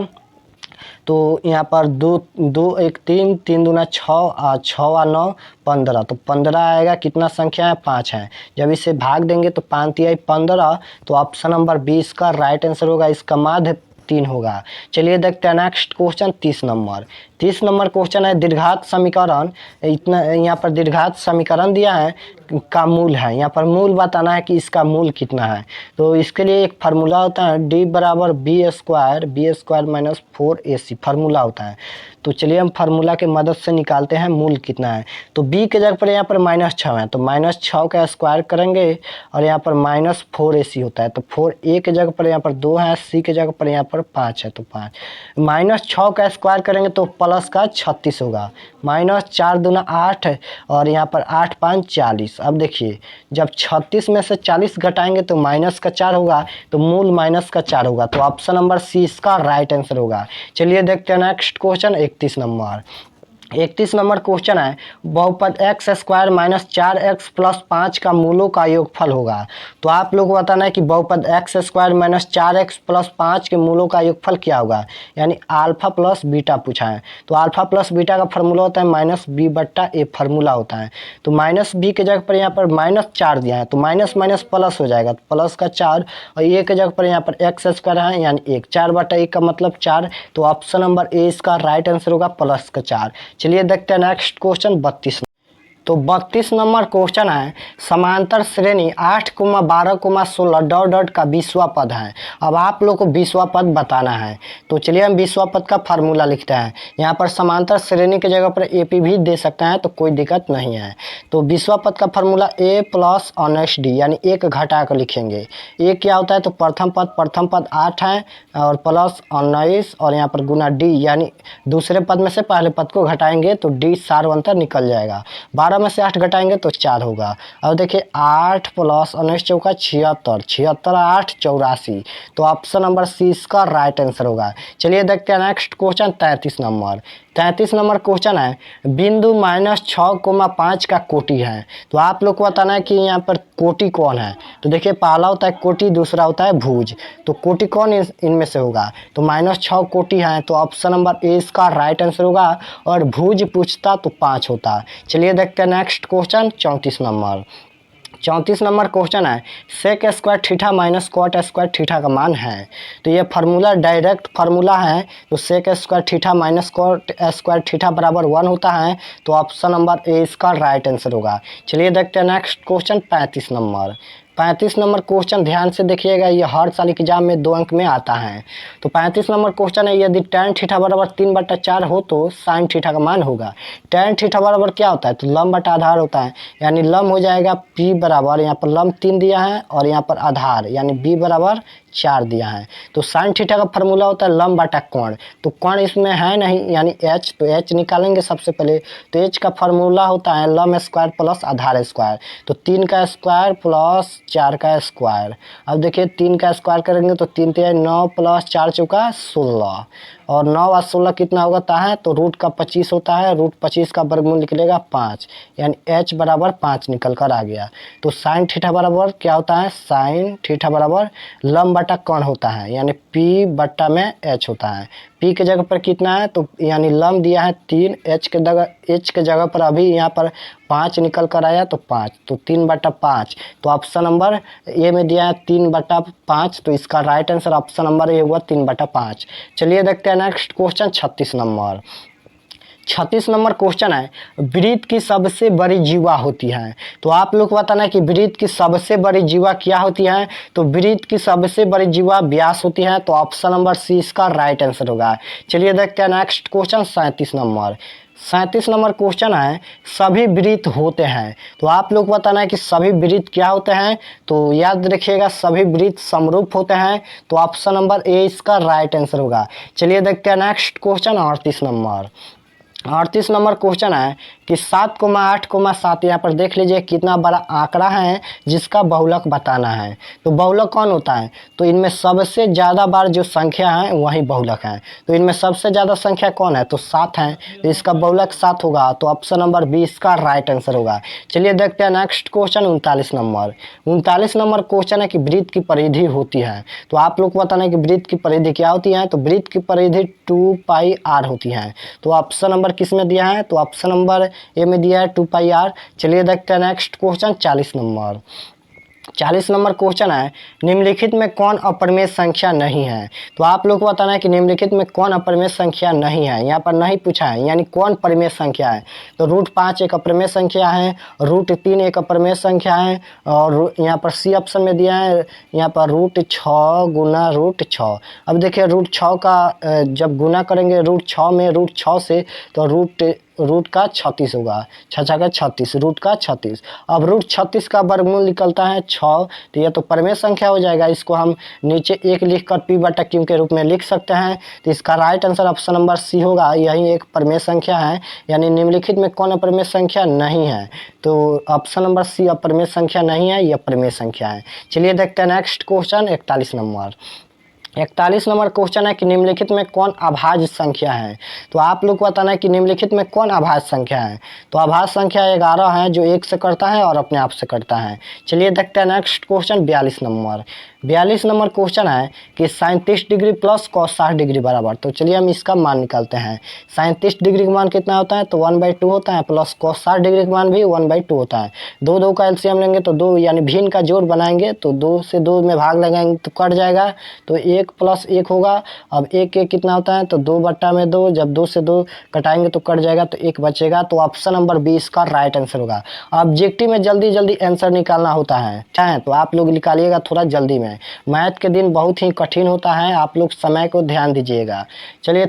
तो यहाँ पर 2 2 1 3 3 दूना 6 6 9 15, तो 15 आएगा। कितना संख्या है, 5 है। जब इसे भाग देंगे तो 5 तिहाई 15, तो ऑप्शन नंबर 20 का राइट आंसर होगा, इसका माध्य 3 होगा। चलिए देखते हैं next question 30 number. 30 number question है दीर्घात समीकरण, इतना यहाँ पर दीर्घात समीकरण दिया है का मूल है। यहाँ पर मूल बताना है कि इसका मूल कितना है। तो इसके लिए एक फार्मूला होता है, d बराबर B square minus 4ac formula होता है। तो चलिए हम फार्मूला के मदद से निकालते हैं मूल कितना है। तो b के जगह पर यहाँ पर -6 है, तो -6 का स्क्वायर करेंगे और यहाँ पर -4ac होता है। तो 4a के जगह पर यहाँ पर 2 है, c के जगह पर यहाँ पर 5 है, तो 5 -6 का स्क्वायर करेंगे तो प्लस का 36 होगा, -4 दूना 8 और यहाँ पर 8 5 40। अब देखिए जब 36 में से 40 घटाएंगे तो माइनस का 4 होगा, तो मूल माइनस का 4 होगा। तो ऑप्शन नंबर सी इसका राइट आंसर होगा। चलिए देखते हैं next question 31 number. 31 number question है, बहुपद x square minus 4x plus 5 का मूलों का योगफल होगा। तो आप लोग को बताना है कि बहुपद x square minus 4x plus 5 के मूलों का योगफल क्या होगा, यानी अल्फा प्लस बीटा पूछा है। तो अल्फा प्लस बीटा का फार्मूला होता है माइनस बी बट्टा ए, फार्मूला होता है। तो माइनस बी के जगह पर यहाँ पर माइनस 4 दिया है, तो माइनस माइनस प्लस हो जाएगा, तो प्लस का 4, और ए के जगह पर यहाँ पर एक्स स्क्वायर है यानी 1, 4 बट्टा 1 का मतलब 4। तो ऑप्शन नंबर ए इसका राइट आंसर होगा प्लस का 4। चलिए देखते हैं नेक्स्ट क्वेश्चन 32। तो 32 नंबर क्वेश्चन है, समांतर श्रेणी 8, 12, 16 डॉट डॉट का 20वां पद है। अब आप लोग को 20वां पद बताना है। तो चलिए हम 20वां पद का फार्मूला लिखते हैं। यहाँ पर समांतर श्रेणी की जगह पर एपी भी दे सकते हैं, तो कोई दिक्कत नहीं है। तो 20वां पद का फार्मूला ए प्लस ऑनएस डी, यानी एक घटा कर लिखेंगे। ए क्या होता है, तो प्रथम पद 8 है और प्लस 19 और यहाँ पर गुना डी, यानी दूसरे पद में से पहले पद को घटाएंगे तो डी सार्वंतर निकल जाएगा। 12 में से 8 घटाएंगे तो 4 होगा। अब देखिए 8 प्लस 19 चौका 76, 76 8 84। तो ऑप्शन नंबर सी इसका राइट आंसर होगा। चलिए देखते हैं next question 33 number. 33 number question है, बिंदु -6,5 का कोटि है। तो आप लोग को बताना है कि यहाँ पर कोटि कौन है। तो देखिए पहला होता है कोटि, दूसरा होता है भुज। तो कोटि कौन इनमें से होगा, तो -6 कोटि है, तो ऑप्शन नंबर ए इसका राइट आंसर होगा। और भुज पूछता तो 5 होता। चलिए देखते हैं next question 34 number. 34 number question है, sec square theta minus cot square theta का मान है। तो ये फार्मूला डायरेक्ट फार्मूला है। तो sec square theta minus cot square theta बराबर 1 होता है। तो ऑप्शन नंबर ए इसका राइट आंसर होगा। चलिए देखते हैं next question 35 number. 35 number question ध्यान से देखिएगा, ये हर साल एग्जाम में 2 अंक में आता है। तो 35 नंबर क्वेश्चन है, यदि tan थीटा बराबर 3/4 हो तो sin थीटा का मान होगा। tan थीटा बराबर क्या होता है, तो लंब बटा आधार होता है, यानी लंब हो जाएगा p बराबर, यहाँ पर लंब 3 दिया है और यहाँ पर आधार यानी b बराबर 4 दिया है। तो sin थीटा का फार्मूला होता है लंब बटा कोण। तो कोण इसमें है नहीं यानी h, तो h निकालेंगे सबसे पहले। तो h का फार्मूला होता है लंब स्क्वायर प्लस आधार स्क्वायर। तो 3 का स्क्वायर प्लस 4 का स्क्वायर। अब देखिए 3 का स्क्वायर करेंगे तो 3 3 9 प्लस 4 चौका 16, और 9 और 16 कितना होता है, तो रूट का 25 होता है। रूट 25 का वर्गमूल निकलेगा 5, यानी h बराबर 5 निकल कर आ गया। तो साइन थीटा बराबर क्या होता है, साइन थीटा बराबर लंब बटा कोण होता है, यानी p बट्टा में h होता है। p के जगह पर कितना है, तो यानी लंब दिया है 3, h के जगह पर अभी यहाँ पर 5 निकल कर आया तो 5, तो 3/5। तो ऑप्शन नंबर ए में दिया है 3/5। तो इसका right answer option number A हुआ 3/5। चलिए देखते हैं next question 36 number. 36 number question है, वृत्त की सबसे बड़ी जीवा होती है। तो आप लोग को बताना है कि वृत्त की सबसे बड़ी जीवा क्या होती है। तो वृत्त की सबसे बड़ी जीवा व्यास होती है। तो ऑप्शन नंबर सी इसका राइट आंसर होगा। चलिए देखते हैं next question 37 number. 37 number question है, सभी वृत्त होते हैं। तो आप लोग को बताना है कि सभी वृत्त क्या होते हैं। तो याद रखिएगा सभी वृत्त समरूप होते हैं। तो ऑप्शन नंबर ए इसका राइट आंसर होगा। चलिए देखते हैं next question 38 number. 38 number question है कि 7,8,7 यहाँ पर देख लीजिए कितना बड़ा आंकड़ा है जिसका बहुलक बताना है। तो बहुलक कौन होता है, तो इनमें सबसे ज़्यादा बार जो संख्या है वही बहुलक है। तो इनमें सबसे ज़्यादा संख्या कौन है, तो 7 है, तो इसका बहुलक 7 होगा। तो ऑप्शन नंबर बी इसका राइट आंसर होगा। चलिए देखते हैं next question 39 number. 39 number question है कि वृत्त की परिधि होती है। तो आप लोग को बताना है कि वृत्त की परिधि क्या होती है। तो वृत्त की परिधि 2πr होती है। तो ऑप्शन नंबर किस में दिया है, तो ऑप्शन नंबर ए में दिया है 2πr। चलिए देखते हैं next question 40 number. 40 number question है, निम्नलिखित में कौन अपरिमेय संख्या नहीं है। तो आप लोग को बताना है कि निम्नलिखित में कौन अपरिमेय संख्या नहीं है। यहाँ पर नहीं पूछा है, यानी कौन परिमेय संख्या है। तो √5 एक अपरिमेय संख्या है, √3 एक अपरिमेय संख्या है, और यहाँ पर सी ऑप्शन में दिया है यहाँ पर √6 गुना √6। अब देखिए √6 का जब गुना करेंगे √6 में √6 से, तो रूट का 36 होगा, 6 का 36, रूट का 36। अब √36 का वर्गमूल निकलता है 6। तो यह तो परिमेय संख्या हो जाएगा। इसको हम नीचे 1 लिखकर p/q के रूप में लिख सकते हैं। तो इसका right answer option number C होगा। यही एक परिमेय संख्या है, यानी निम्नलिखित में कौन अपरिमेय संख्या नहीं है। तो ऑप्शन नंबर सी अपरिमेय संख्या नहीं है, यह परिमेय संख्या है। चलिए देखते हैं next question 41 number. 41 number question है कि निम्नलिखित में कौन अभाज्य संख्या है। तो आप लोग को बताना है कि निम्नलिखित में कौन अभाज्य संख्या है। तो अभाज्य संख्या 11 है जो 1 से करता है और अपने आप से करता है। चलिए देखते हैं next question 42 number. 42 number question है कि 37 डिग्री प्लस cos 60 डिग्री बराबर। तो चलिए हम इसका मान निकालते हैं। 37 डिग्री का मान कितना होता है, तो 1/2 होता है, प्लस cos 60 डिग्री का मान भी 1/2 होता है। दो का एलसीएम लेंगे तो 2 यानी भिन्न का जोड़ बनाएंगे तो 2 से 2 में भाग लगाएंगे तो कट जाएगा, तो 1 + 1 होगा। अब 1 कितना होता है, तो 2/2, जब 2 से 2 कटाएंगे तो कट जाएगा तो 1 बचेगा। तो ऑप्शन नंबर 20 का राइट आंसर होगा। ऑब्जेक्टिव में जल्दी जल्दी आंसर निकालना होता है, चाहे तो आप लोग निकालिएगा थोड़ा जल्दी में। मैथ के दिन बहुत ही कठिन होता है, आप लोग समय को ध्यान दीजिएगा। चलिए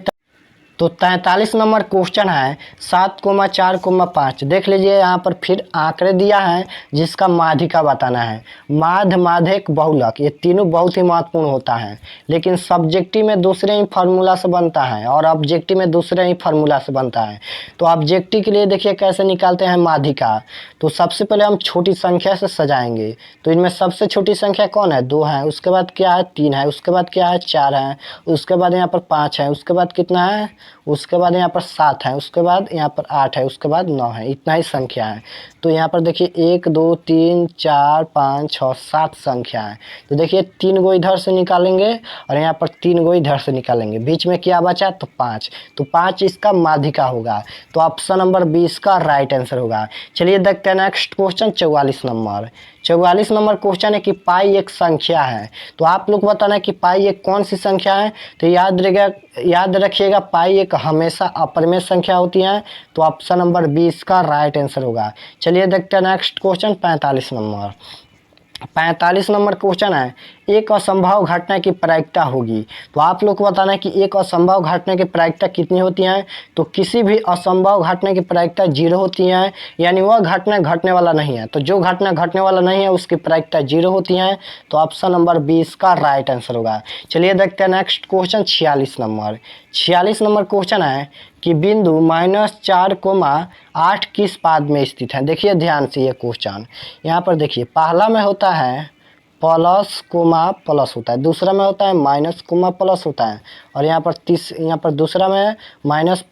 तो 43 नंबर क्वेश्चन है 7,4,5। देख लीजिए यहाँ पर फिर आंकड़े दिया है जिसका माध्यिका बताना है। माध्य, माध्यक, बहुलक ये तीनों बहुत ही महत्वपूर्ण होता है, लेकिन सब्जेक्टिव में दूसरे ही फार्मूला से बनता है और ऑब्जेक्टिव में दूसरे ही फार्मूला से बनता है। तो ऑब्जेक्टिव के लिए देखिए कैसे निकालते हैं माध्यिका। तो सबसे पहले हम छोटी संख्या से सजाएंगे। तो इनमें सबसे छोटी संख्या कौन है, 2 है। उसके बाद क्या है, 3 है। उसके बाद क्या है, 4 है। उसके बाद यहाँ पर 5 है। उसके बाद कितना है, उसके बाद यहाँ पर 7 है। उसके बाद यहाँ पर 8 है। उसके बाद 9 है। इतना ही संख्या है। तो यहाँ पर देखिए 1 2 3 4 5 6 7 संख्या है। तो देखिए 3 गो इधर से निकालेंगे और यहाँ पर 3 गो इधर से निकालेंगे, बीच में क्या बचा, तो 5। तो 5 इसका माध्यिका होगा। तो ऑप्शन नंबर 20 का राइट आंसर होगा। चलिए देखते हैं next question 44 number. 44 number question है कि पाई एक संख्या है। तो आप लोग बताना है कि पाई एक कौन सी संख्या है। तो याद रखिएगा पाई एक हमेशा अपरिमेय संख्या होती है। तो ऑप्शन नंबर 20 का राइट आंसर होगा। चलिए देखते हैं next question 45 number. 45 number question है एक असंभव घटना की प्रायिकता होगी। तो आप लोग को बताना है कि एक असंभव घटना की प्रायिकता कितनी होती है। तो किसी भी असंभव घटना की प्रायिकता 0 होती है, यानी वह घटना घटने वाला नहीं है। तो जो घटना घटने वाला नहीं है उसकी प्रायिकता 0 होती है। तो ऑप्शन नंबर 20 का राइट आंसर होगा। चलिए देखते हैं next question 46 number. 46 number question है कि बिंदु -4,8 किस पाद में स्थित है। देखिए ध्यान से ये क्वेश्चन, यहाँ पर देखिए पहला में होता है प्लस कोमा प्लस होता है, दूसरा में होता है माइनस कोमा प्लस होता है, और यहाँ पर दूसरा में माइनस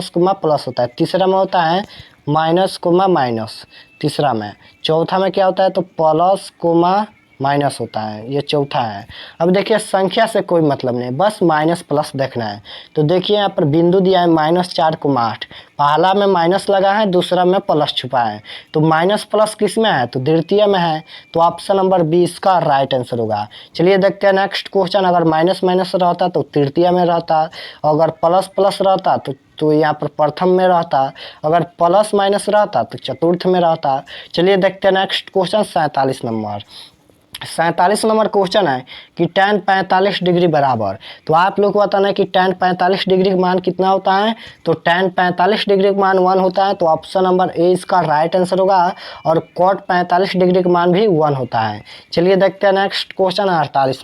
कोमा प्लस होता है, तीसरा में होता है माइनस कोमा माइनस, तीसरा में, चौथा में क्या होता है, तो प्लस कोमा माइनस होता है, ये चौथा है। अब देखिए संख्या से कोई मतलब नहीं, बस माइनस प्लस देखना है। तो देखिए यहाँ पर बिंदु दिया है -4,8, पहला में माइनस लगा है, दूसरा में प्लस छुपा है। तो माइनस प्लस किस में है, तो द्वितीय में है। तो ऑप्शन नंबर 20 का राइट आंसर होगा। चलिए देखते हैं नेक्स्ट क्वेश्चन, अगर माइनस माइनस रहता तो तृतीय में रहता, अगर प्लस प्लस रहता तो यहाँ पर प्रथम में रहता, अगर प्लस माइनस रहता तो चतुर्थ में रहता। चलिए देखते हैं next question 47 number. 47 number question है कि tan 45 डिग्री बराबर। तो आप लोग को बताना है कि tan 45 डिग्री का मान कितना होता है। तो tan 45 डिग्री का मान 1 होता है। तो ऑप्शन नंबर ए इसका राइट आंसर होगा। और cot 45 डिग्री का मान भी 1 होता है। चलिए देखते हैं नेक्स्ट क्वेश्चन 48।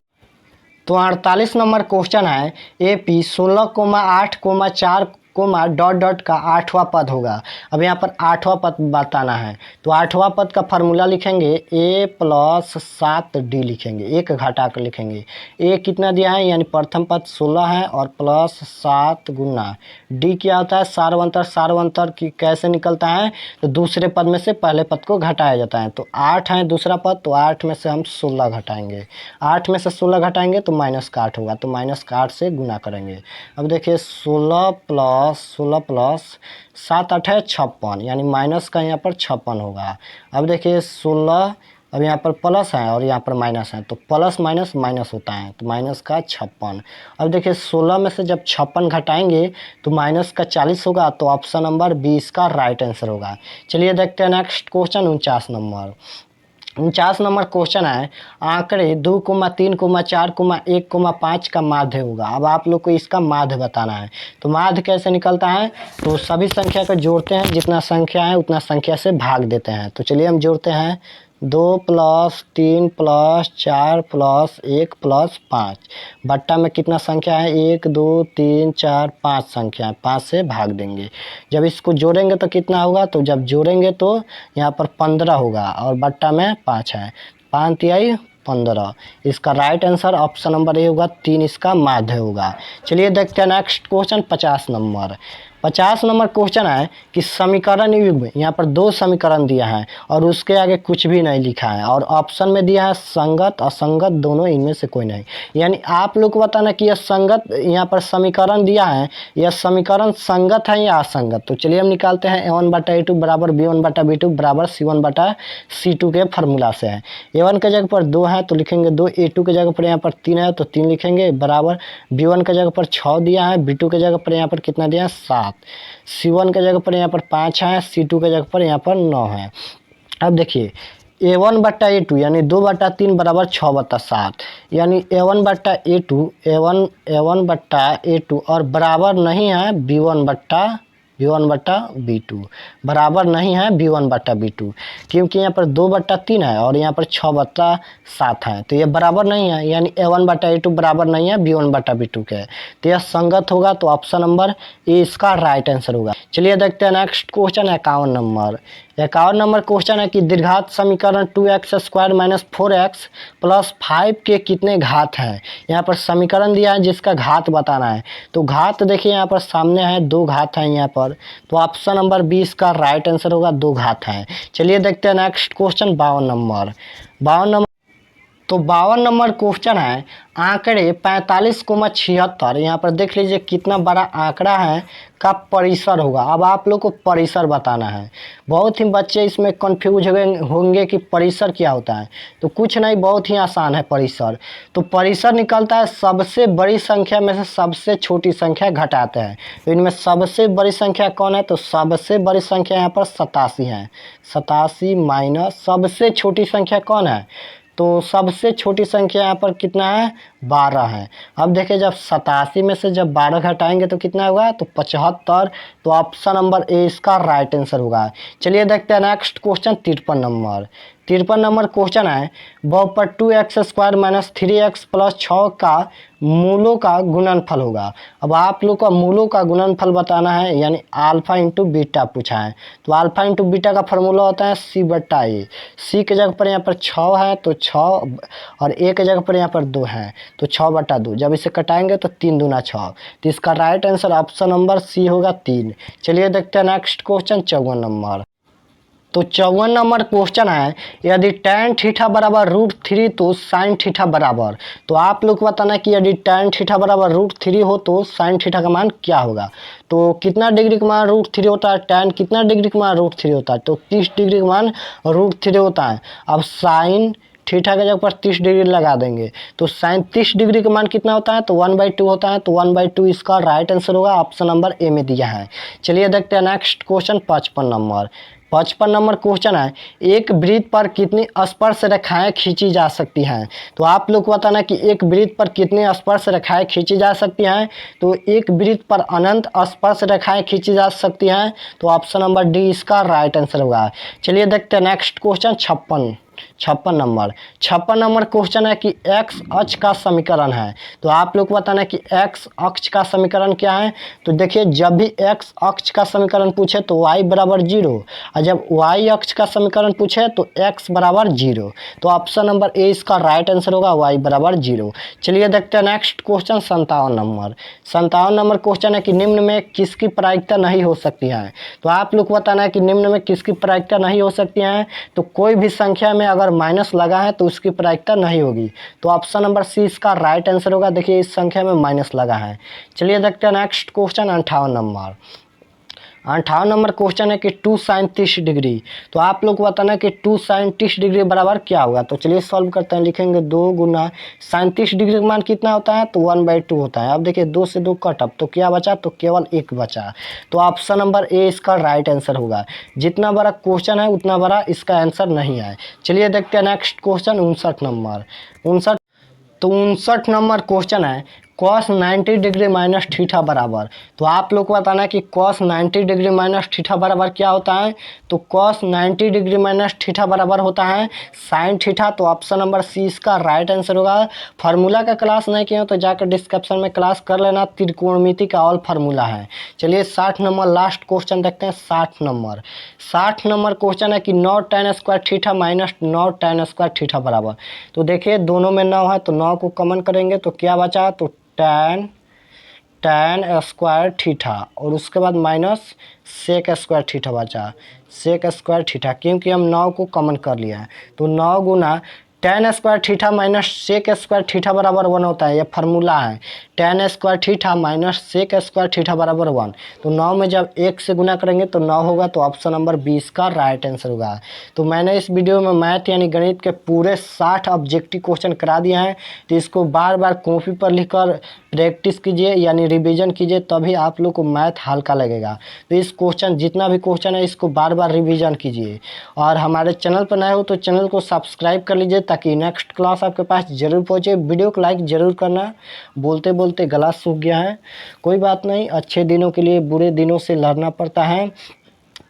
तो 48 नंबर क्वेश्चन है AP 16,8,4 डॉट डॉट का 8वां पद होगा। अब यहाँ पर 8वां पद बताना है। तो 8वां पद का फार्मूला लिखेंगे A+7D लिखेंगे, एक घटा कर लिखेंगे। A कितना दिया है, यानी प्रथम पद 16 है और +7 गुना D क्या होता है, सार्वंतर। सार्वंतर की कैसे निकलता है, तो दूसरे पद में से पहले पद को घटाया जाता है। तो 8 है दूसरा पद, तो 8 में से हम 16 घटाएंगे, 8 में से 16 घटाएंगे तो -8 होगा। तो -8 से गुना करेंगे। अब देखिए 16 प्लस 7 8 है 56, यानी माइनस का यहाँ पर 56 होगा। अब देखिए 16, अब यहाँ पर प्लस है और यहाँ पर माइनस है, तो प्लस माइनस माइनस होता है, तो माइनस का 56। अब देखिए 16 में से जब 56 घटाएंगे तो माइनस का 40 होगा। तो ऑप्शन नंबर 20 का राइट आंसर होगा। चलिए देखते हैं next question 49 number. 49 number question है आंकड़े 2, 3, 4, 1, 5 का माध्य होगा। अब आप लोग को इसका माध्य बताना है। तो माध्य कैसे निकलता है, तो सभी संख्या को जोड़ते हैं, जितना संख्या है उतना संख्या से भाग देते हैं। तो चलिए हम जोड़ते हैं 2 + 3 + 4 + 1 + 5, बट्टा में कितना संख्या है, 1 2 3 4 5 संख्या है, 5 से भाग देंगे। जब इसको जोड़ेंगे तो कितना होगा, तो जब जोड़ेंगे तो यहाँ पर 15 होगा और बट्टा में 5 है, 5 × 15। इसका right answer option number A होगा 3, इसका माध्य होगा। चलिए देखते हैं next question 50 number. 50 number question है कि समीकरण युग्म, यहाँ पर दो समीकरण दिया है और उसके आगे कुछ भी नहीं लिखा है और ऑप्शन में दिया है संगत असंगत दोनों, इनमें से कोई नहीं। यानी आप लोग को बताना कि यह संगत, यहाँ पर समीकरण दिया है, यह समीकरण संगत है या असंगत। तो चलिए हम निकालते हैं a1/a2 बराबर b1/b2 बराबर c1/c2 के फार्मूला से है। a1 के जगह पर 2 है तो लिखेंगे 2, a2 के जगह पर यहाँ पर 3 है तो 3 लिखेंगे, बराबर b1 के जगह पर 6 दिया है, b2 के जगह पर यहाँ पर कितना दिया है 7, C1 के जगह पर यहाँ पर 5 है, C2 के जगह पर यहाँ पर 9 है। अब देखिए a1/a2 यानी 2/3 बराबर 6/7, यानी a1/a2 और बराबर नहीं है b1/b2, बराबर नहीं है b1/b2, क्योंकि यहाँ पर 2/3 है और यहाँ पर 6/7 है, तो ये बराबर नहीं है, यानी a1/a2 बराबर नहीं है b1/b2 के, तो यह संगत होगा। तो ऑप्शन नंबर ए इसका राइट आंसर होगा। चलिए देखते हैं next question 51 number. 51 number question है कि दीर्घात समीकरण 2x² - 4x + 5 के कितने घात हैं। यहाँ पर समीकरण दिया है जिसका घात बताना है। तो घात देखिए यहाँ पर सामने है, 2 घात हैं यहाँ पर, तो ऑप्शन नंबर 20 का राइट आंसर होगा, 2 घात हैं। चलिए देखते हैं next question 52 number. 52 number question है आंकड़े 45,76, यहाँ पर देख लीजिए कितना बड़ा आंकड़ा है का परिसर होगा। अब आप लोग को परिसर बताना है। बहुत ही बच्चे इसमें कंफ्यूज होंगे कि परिसर क्या होता है, तो कुछ नहीं, बहुत ही आसान है परिसर। तो परिसर निकलता है सबसे बड़ी संख्या में से सबसे छोटी संख्या घटाते हैं। तो इनमें सबसे बड़ी संख्या कौन है, तो सबसे बड़ी संख्या यहाँ पर 87 है। 87 माइनस सबसे छोटी संख्या कौन है, तो सबसे छोटी संख्या यहाँ पर कितना है, 12 है। अब देखिए जब 87 में से जब 12 घटाएंगे तो कितना होगा, तो 75। तो ऑप्शन नंबर ए इसका राइट आंसर होगा। चलिए देखते हैं next question 53 number. 53 number question है बहुपद 2x² - 3x + 6 का मूलों का गुणनफल होगा। अब आप लोग का मूलों का गुणनफल बताना है, यानी अल्फा इंटू बीटा पूछा है। तो अल्फा इंटू बीटा का फार्मूला होता है c/a। c के जगह पर यहाँ पर 6 है तो 6 और a के जगह पर यहाँ पर 2 है तो 6/2। जब इसे कटाएंगे तो 3 दूना 6, तो इसका right answer option number C होगा 3। चलिए देखते हैं नेक्स्ट क्वेश्चन 54 नंबर। तो 54 नंबर क्वेश्चन है यदि tan थीटा बराबर √3 तो sin थीटा बराबर। तो आप लोग को बताना है कि यदि tan थीटा बराबर √3 हो तो sin थीटा का मान क्या होगा। तो कितना डिग्री का मान √3 होता है, tan कितना डिग्री का मान √3 होता है, तो 30 डिग्री का मान √3 होता है। अब sin थीटा के जगह पर 30 डिग्री लगा देंगे तो sin 30 डिग्री का मान कितना होता है, तो 1/2 होता है। तो 1/2 इसका राइट आंसर होगा, ऑप्शन नंबर ए में दिया है। चलिए देखते हैं next question 55 number. 55 number question है एक वृत्त पर कितनी स्पर्श रेखाएं खींची जा सकती हैं। तो आप लोग को बताना कि एक वृत्त पर कितनी स्पर्श रेखाएं खींची जा सकती हैं। तो एक वृत्त पर अनंत स्पर्श रेखाएं खींची जा सकती हैं। तो ऑप्शन नंबर डी इसका राइट आंसर होगा। चलिए देखते हैं next question 56 number. 56 number question है कि x अक्ष का समीकरण है। तो आप लोग को बताना है कि x अक्ष का समीकरण क्या है। तो देखिए जब भी x अक्ष का समीकरण पूछे तो y बराबर 0 और जब y अक्ष का समीकरण पूछे तो x बराबर 0। तो ऑप्शन नंबर ए इसका राइट आंसर होगा, y बराबर 0। चलिए देखते हैं next question 57 number. 57 number question है कि निम्न में किसकी प्रायिकता नहीं हो सकती है। तो आप लोग को बताना है कि निम्न में किसकी प्रायिकता नहीं हो सकती है। तो कोई भी संख्या में अगर माइनस लगा है तो उसकी प्रायिकता नहीं होगी। तो ऑप्शन नंबर सी इसका राइट आंसर होगा। देखिए इस संख्या में माइनस लगा है। चलिए देखते हैं next question 58 number. 58 number question है कि 2 sin 30 डिग्री। तो आप लोग को बताना है कि 2 sin 30 डिग्री बराबर क्या होगा। तो चलिए सॉल्व करते हैं। लिखेंगे 2 गुना sin 30 डिग्री का मान कितना होता है, तो 1/2 होता है। अब देखिए 2 से 2 कट अप तो क्या बचा, तो केवल 1 बचा। तो ऑप्शन नंबर ए इसका राइट आंसर होगा। जितना बड़ा क्वेश्चन है उतना बड़ा इसका आंसर नहीं है। चलिए देखते हैं next question 59 number. 59 number question है cos 90 डिग्री माइनस थीटा बराबर, तो आप लोग को बताना है कि cos 90 डिग्री माइनस थीटा बराबर क्या होता है। तो cos 90 डिग्री माइनस थीटा बराबर होता है sin थीटा। तो ऑप्शन नंबर सी इसका राइट आंसर होगा। फार्मूला का क्लास नहीं किया तो जाकर डिस्क्रिप्शन में क्लास कर लेना, त्रिकोणमिति का ऑल फार्मूला है। चलिए 60 नंबर लास्ट क्वेश्चन देखते हैं। 60 नंबर क्वेश्चन है कि 9 tan square theta minus 9 tan square theta बराबर। तो देखिए दोनों में 9 है तो 9 को कॉमन करेंगे तो क्या बचा, तो tan स्क्वायर थीटा और उसके बाद माइनस सेक स्क्वायर थीटा बचा, सेक स्क्वायर थीटा, क्योंकि हम 9 को कॉमन कर लिया है। तो 9 गुना tan square theta minus sec square theta बराबर 1 होता है, ये फार्मूला है। tan square theta minus sec square theta बराबर 1। तो 9 में जब 1 से गुना करेंगे तो 9 होगा, तो ऑप्शन नंबर 20 का राइट आंसर होगा। तो मैंने इस वीडियो में मैथ यानी गणित के पूरे 60 ऑब्जेक्टिव क्वेश्चन करा दिए हैं। तो इसको बार बार कॉपी पर लिखकर प्रैक्टिस कीजिए यानी रिवीजन कीजिए, तभी आप लोग को मैथ हल्का लगेगा। तो इस क्वेश्चन जितना भी क्वेश्चन है इसको बार बार रिवीजन कीजिए, और हमारे चैनल पर नए हो तो चैनल को सब्सक्राइब कर लीजिए ताकि नेक्स्ट क्लास आपके पास जरूर पहुंचे। वीडियो को लाइक जरूर करना। बोलते बोलते गला सूख गया है, कोई बात नहीं, अच्छे दिनों के लिए बुरे दिनों से लड़ना पड़ता है।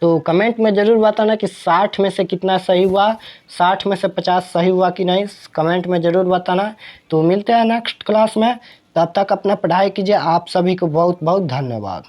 तो कमेंट में ज़रूर बताना कि 60 में से कितना सही हुआ, 60 में से 50 सही हुआ कि नहीं, कमेंट में ज़रूर बताना। तो मिलते हैं नेक्स्ट क्लास में, तब तक अपना पढ़ाई कीजिए। आप सभी को बहुत बहुत धन्यवाद।